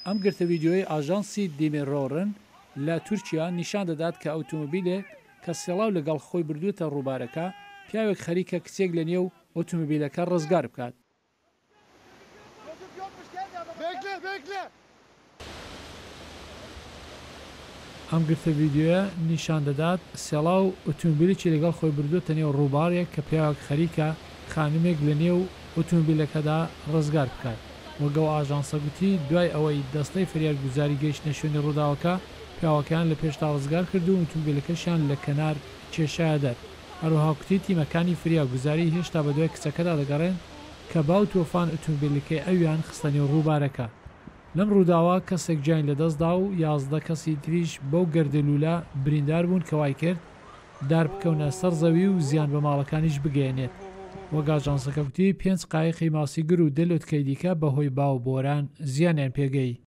ئەم گرتە ڤیدیۆی ئاژانسی دیمێڕۆڕن لە تورکیا نیشان دەدات کە ئۆتۆمۆبیلێک کە سێڵاو لەگەڵ خۆی بردووتە ڕووبارەکە پیاوێک خەریکە کچێک لە نێو ئۆتۆمۆبیلەکە ڕزگار بکات. ئەم گرتە ڤیدیۆیە نیشان دەدات سێڵاو ئۆتۆمۆبیلێکی لەگەڵ خۆی بردووتە نێو ڕووبارێک کە پیاوێک خەریکە خانمێک لە نێو ئۆتۆمۆبیلەکەدا ڕزگار بکات. وەگەڵ ئاژانسە گوتی دوای ئەوەی دەستەی فریارگوزاری گەیشتنە شوێنی ڕووداوەکە پیاوەکان لە پێشتا ڕزگار کرد و ئۆتۆمۆبیلەکەشیان لە کەنار کێشایە دەر. هەروەها کوتی تیمەکانی فریاگوزاری هێشتا بە دوای کچەکەدا دەگەڕێن کە باو تۆفان ئۆتۆمۆبیلەکەی ئەویان خستە نێو ڕووبارەکە. لەم ڕووداوە کەسێک گیان لەدەستدا و 11 کەسی تریش بەو گەردەلوولە بریندار بوون کە وای کرد دار بکەونە سەر زەوی و زیان بە ماڵەکانیش بگەێنێت. وەک ئاژانسەکە گوتی 5 قایقی ماسیگر و دلۆتکەی دیکە بەهۆی باو بۆران زیانیان پێگەی.